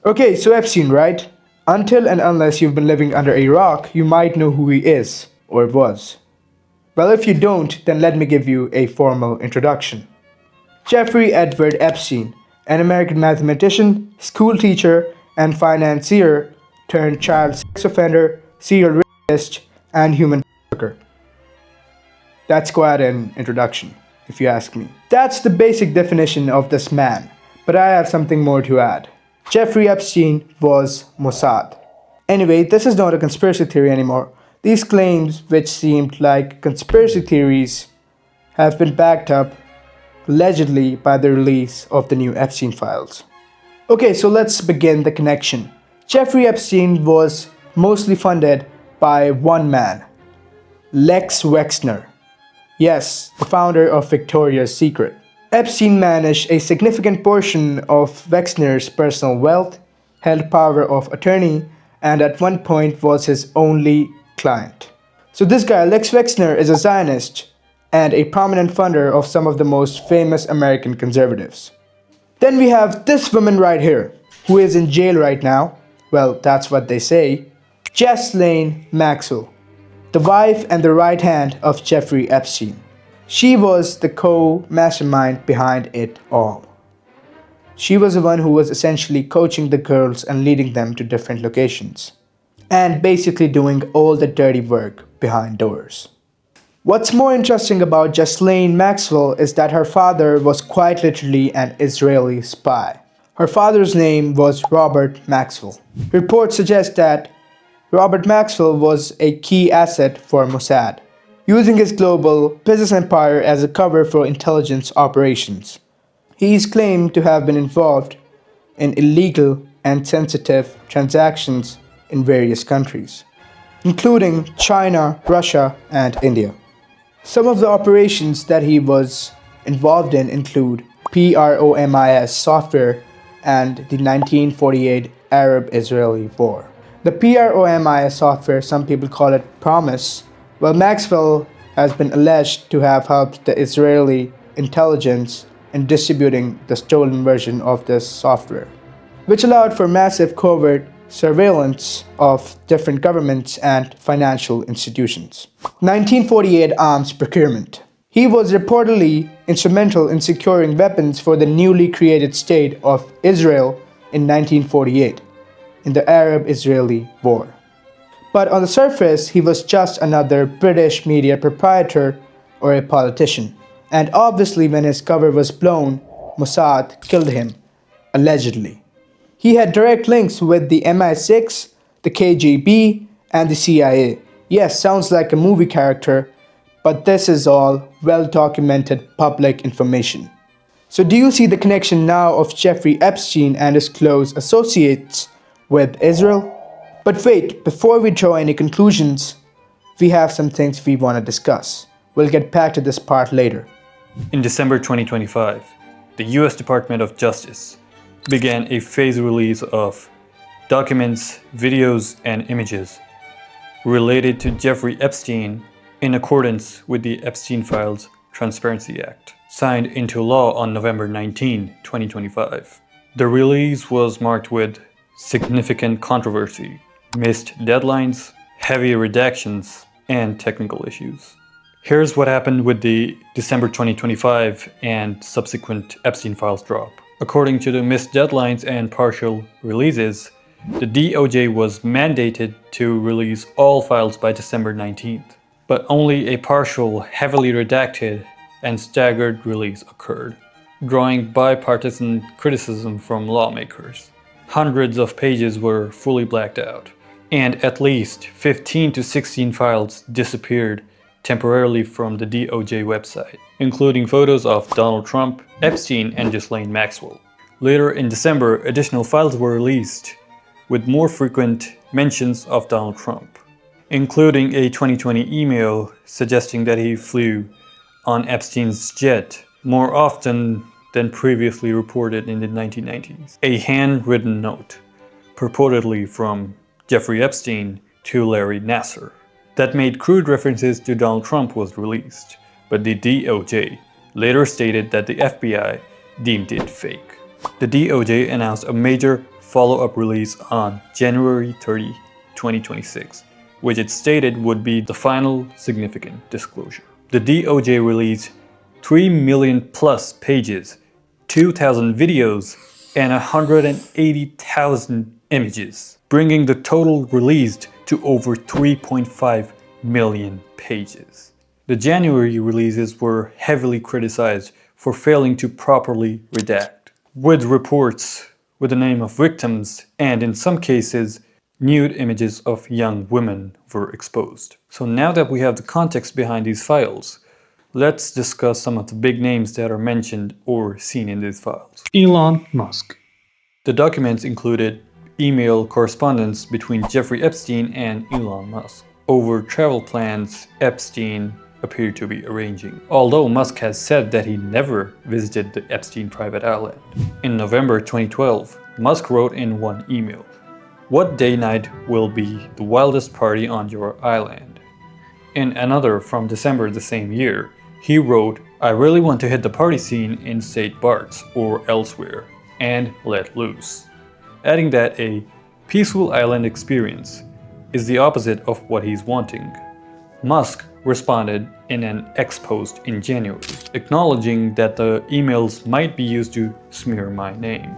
Okay, so Epstein, right? Until and unless you've been living under a rock, you might know who he is, or was. Well, if you don't, then let me give you a formal introduction. Jeffrey Edward Epstein, an American mathematician, school teacher, and financier turned child sex offender, serial rapist, and human trafficker. That's quite an introduction, if you ask me. That's the basic definition of this man, but I have something more to add. Jeffrey Epstein was Mossad. Anyway, this is not a conspiracy theory anymore. These claims, which seemed like conspiracy theories, have been backed up allegedly by the release of the new Epstein files. Okay, so let's begin the connection. Jeffrey Epstein was mostly funded by one man, Lex Wexner. Yes, the founder of Victoria's Secret. Epstein managed a significant portion of Wexner's personal wealth, held power of attorney, and at one point was his only client. So this guy, Lex Wexner, is a Zionist and a prominent funder of some of the most famous American conservatives. Then we have this woman right here, who is in jail right now. Well, that's what they say. Ghislaine Maxwell, the wife and the right hand of Jeffrey Epstein. She was the co-mastermind behind it all. She was the one who was essentially coaching the girls and leading them to different locations, and basically doing all the dirty work behind doors. What's more interesting about Ghislaine Maxwell is that her father was quite literally an Israeli spy. Her father's name was Robert Maxwell. Reports suggest that Robert Maxwell was a key asset for Mossad, using his global business empire as a cover for intelligence operations. He is claimed to have been involved in illegal and sensitive transactions in various countries, including China, Russia, and India. Some of the operations that he was involved in include PROMIS software and the 1948 Arab-Israeli War. The PROMIS software, some people call it PROMIS. Well, Maxwell has been alleged to have helped the Israeli intelligence in distributing the stolen version of this software, which allowed for massive covert surveillance of different governments and financial institutions. 1948 arms procurement. He was reportedly instrumental in securing weapons for the newly created state of Israel in 1948 in the Arab-Israeli War. But on the surface, he was just another British media proprietor or a politician. And obviously, when his cover was blown, Mossad killed him, allegedly. He had direct links with the MI6, the KGB, and the CIA. Yes, sounds like a movie character, but this is all well-documented public information. So do you see the connection now of Jeffrey Epstein and his close associates with Israel? But wait, before we draw any conclusions, we have some things we want to discuss. We'll get back to this part later. In December 2025, the US Department of Justice began a phased release of documents, videos, and images related to Jeffrey Epstein in accordance with the Epstein Files Transparency Act, signed into law on November 19, 2025. The release was marked with significant controversy, missed deadlines, heavy redactions, and technical issues. Here's what happened with the December 2025 and subsequent Epstein Files drop. According to the missed deadlines and partial releases, the DOJ was mandated to release all files by December 19th, but only a partial, heavily redacted, and staggered release occurred, drawing bipartisan criticism from lawmakers. Hundreds of pages were fully blacked out, and at least 15 to 16 files disappeared temporarily from the DOJ website, including photos of Donald Trump, Epstein, and Ghislaine Maxwell. Later in December, additional files were released with more frequent mentions of Donald Trump, including a 2020 email suggesting that he flew on Epstein's jet more often than previously reported in the 1990s. A handwritten note, purportedly from Jeffrey Epstein to Larry Nassar, that made crude references to Donald Trump was released, but the DOJ later stated that the FBI deemed it fake. The DOJ announced a major follow-up release on January 30, 2026, which it stated would be the final significant disclosure. The DOJ released 3 million plus pages, 2,000 videos, and 180,000 images, bringing the total released to over 3.5 million pages. The January releases were heavily criticized for failing to properly redact, with reports with the name of victims and, in some cases, nude images of young women were exposed. So now that we have the context behind these files, let's discuss some of the big names that are mentioned or seen in these files. Elon Musk. The documents included email correspondence between Jeffrey Epstein and Elon Musk over travel plans Epstein appeared to be arranging, although Musk has said that he never visited the Epstein private island. In November 2012, Musk wrote in one email, "What day night will be the wildest party on your island?" In another from December the same year, he wrote, "I really want to hit the party scene in St. Bart's or elsewhere and let loose," adding that a peaceful island experience is the opposite of what he's wanting. Musk responded in an X post in January, acknowledging that the emails might be used to smear my name,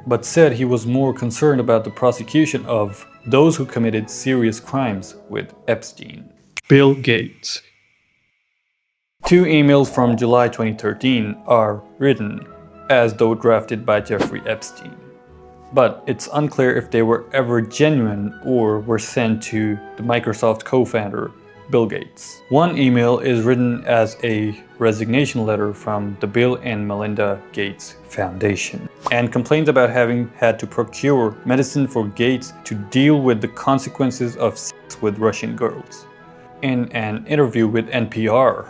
but said he was more concerned about the prosecution of those who committed serious crimes with Epstein. Bill Gates. 2 emails from July 2013 are written as though drafted by Jeffrey Epstein, but it's unclear if they were ever genuine or were sent to the Microsoft co-founder Bill Gates. One email is written as a resignation letter from the Bill and Melinda Gates Foundation and complains about having had to procure medicine for Gates to deal with the consequences of sex with Russian girls. In an interview with NPR,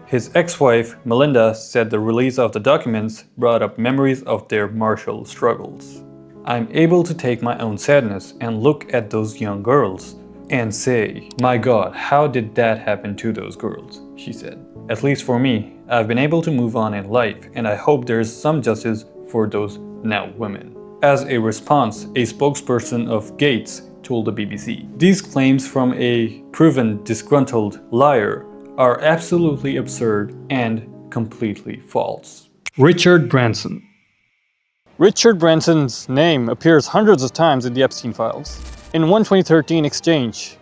his ex-wife Melinda said the release of the documents brought up memories of their martial struggles. "I'm able to take my own sadness and look at those young girls and say, my God, how did that happen to those girls?" she said. "At least for me, I've been able to move on in life, and I hope there's some justice for those now women." As a response, a spokesperson of Gates told the BBC, "These claims from a proven disgruntled liar are absolutely absurd and completely false." Richard Branson. Richard Branson's name appears hundreds of times in the Epstein files. In one 2013 exchange,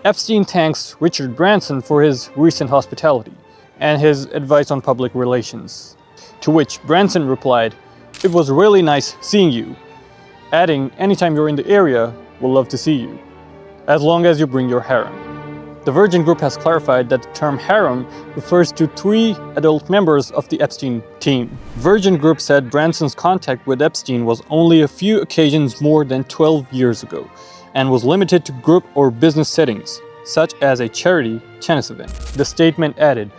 Epstein thanks Richard Branson for his recent hospitality and his advice on public relations, to which Branson replied, "It was really nice seeing you," adding, "Anytime you're in the area, we'll love to see you, as long as you bring your harem." The Virgin Group has clarified that the term harem refers to 3 adult members of the Epstein team. Virgin Group said Branson's contact with Epstein was only a few occasions more than 12 years ago and was limited to group or business settings, such as a charity tennis event. The statement added,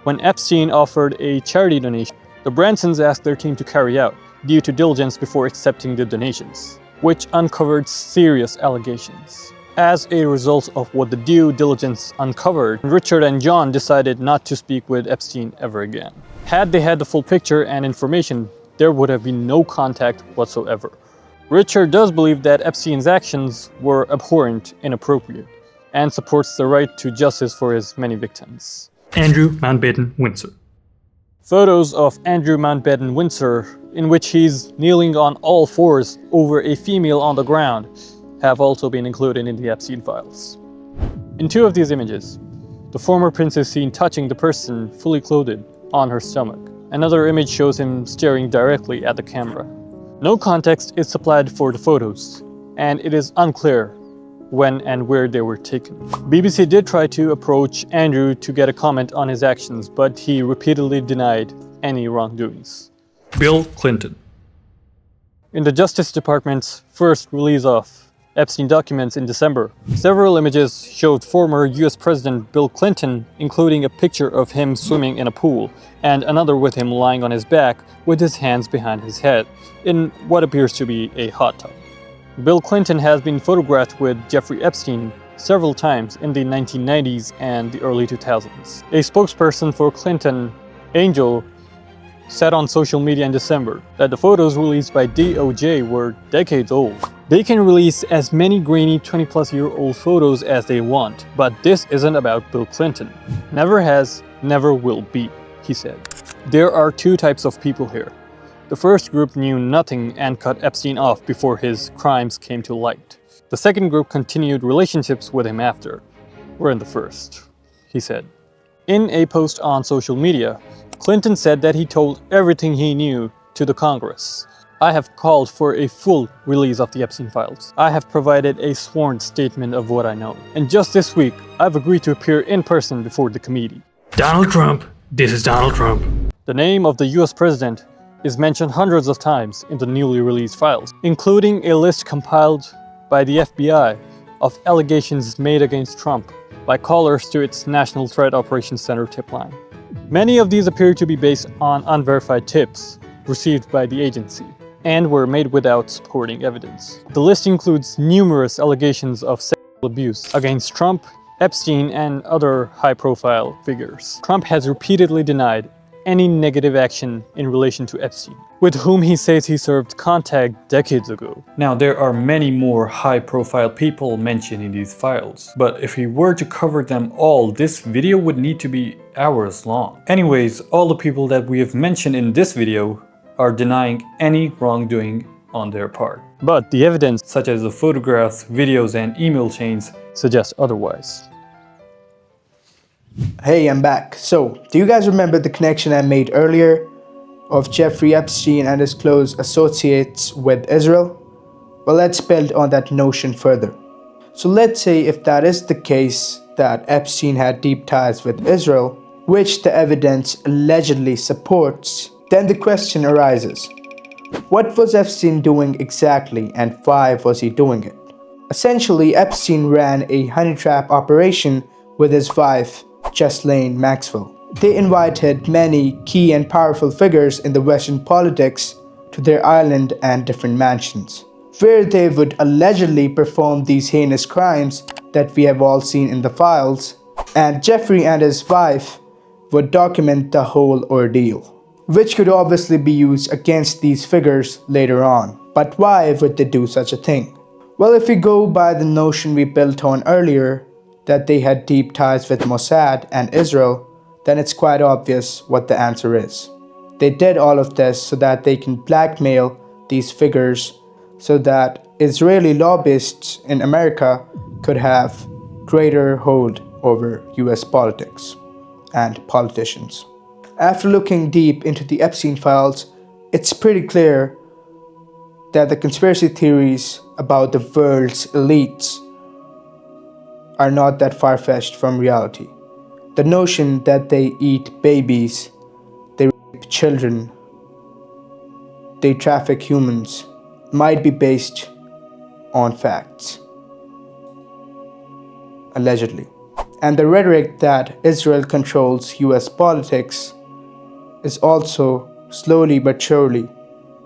"When Epstein offered a charity donation, the Bransons asked their team to carry out due to diligence before accepting the donations, which uncovered serious allegations. As a result of what the due diligence uncovered, Richard and John decided not to speak with Epstein ever again. Had they had the full picture and information, there would have been no contact whatsoever." Richard does believe that Epstein's actions were abhorrent, inappropriate, and supports the right to justice for his many victims. Andrew Mountbatten Windsor. Photos of Andrew Mountbatten Windsor, in which he's kneeling on all fours over a female on the ground, have also been included in the Epstein files. In 2 of these images, the former prince is seen touching the person fully clothed on her stomach. Another image shows him staring directly at the camera. No context is supplied for the photos, and it is unclear when and where they were taken. BBC did try to approach Andrew to get a comment on his actions, but he repeatedly denied any wrongdoings. Bill Clinton. In the Justice Department's first release of Epstein documents in December, several images showed former US President Bill Clinton, including a picture of him swimming in a pool and another with him lying on his back with his hands behind his head in what appears to be a hot tub. Bill Clinton has been photographed with Jeffrey Epstein several times in the 1990s and the early 2000s. A spokesperson for Clinton, Angel, said on social media in December that the photos released by DOJ were decades old. They can release as many grainy 20-plus-year-old photos as they want, but this isn't about Bill Clinton. Never has, never will be, he said. There are two types of people here. The first group knew nothing and cut Epstein off before his crimes came to light. The second group continued relationships with him after. We're in the first, he said. In a post on social media, Clinton said that he told everything he knew to the Congress. I have called for a full release of the Epstein files. I have provided a sworn statement of what I know. And just this week, I've agreed to appear in person before the committee. Donald Trump. This is Donald Trump. The name of the US president is mentioned hundreds of times in the newly released files, including a list compiled by the FBI of allegations made against Trump by callers to its National Threat Operations Center tip line. Many of these appear to be based on unverified tips received by the agency and were made without supporting evidence. The list includes numerous allegations of sexual abuse against Trump, Epstein, and other high-profile figures. Trump has repeatedly denied any negative action in relation to Epstein, with whom he says he served contact decades ago. Now, there are many more high-profile people mentioned in these files, but if we were to cover them all, this video would need to be hours long. Anyways, all the people that we have mentioned in this video are denying any wrongdoing on their part. But the evidence, such as the photographs, videos, and email chains, suggests otherwise. Hey, I'm back. So, do you guys remember the connection I made earlier of Jeffrey Epstein and his close associates with Israel? Well, let's build on that notion further. So let's say if that is the case, that Epstein had deep ties with Israel, which the evidence allegedly supports, then the question arises, what was Epstein doing exactly and why was he doing it? Essentially, Epstein ran a honey trap operation with his wife, Ghislaine Maxwell. They invited many key and powerful figures in the Western politics to their island and different mansions, where they would allegedly perform these heinous crimes that we have all seen in the files, and Jeffrey and his wife would document the whole ordeal, which could obviously be used against these figures later on. But why would they do such a thing? Well, if we go by the notion we built on earlier, that they had deep ties with Mossad and Israel, then it's quite obvious what the answer is. They did all of this so that they can blackmail these figures so that Israeli lobbyists in America could have greater hold over US politics and politicians. After looking deep into the Epstein files, it's pretty clear that the conspiracy theories about the world's elites are not that far-fetched from reality. The notion that they eat babies, they rape children, they traffic humans, might be based on facts, allegedly. And the rhetoric that Israel controls US politics is also slowly but surely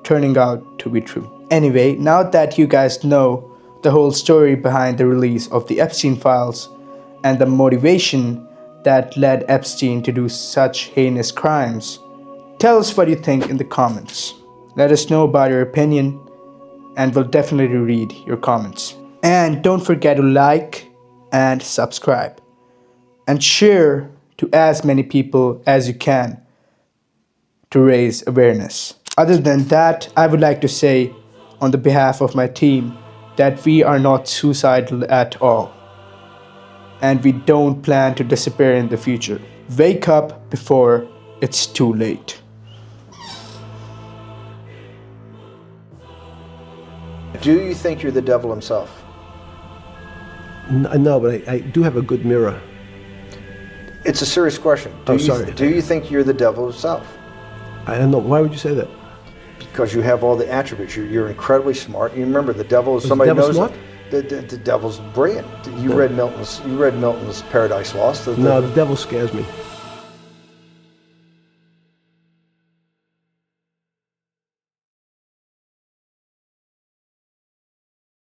turning out to be true. Anyway, now that you guys know the whole story behind the release of the Epstein files and the motivation that led Epstein to do such heinous crimes, tell us what you think in the comments. Let us know about your opinion and we'll definitely read your comments. And don't forget to like and subscribe and share to as many people as you can to raise awareness. Other than that, I would like to say on the behalf of my team that we are not suicidal at all, and we don't plan to disappear in the future. Wake up before it's too late. Do you think you're the devil himself? No, but I do have a good mirror. It's a serious question. Sorry. Do you think you're the devil himself? I don't know. Why would you say that? Because you have all the attributes. You're incredibly smart. You remember, the devil is somebody the devil knows. Smart? The devil's brilliant. You read Milton's Paradise Lost. No, the devil scares me.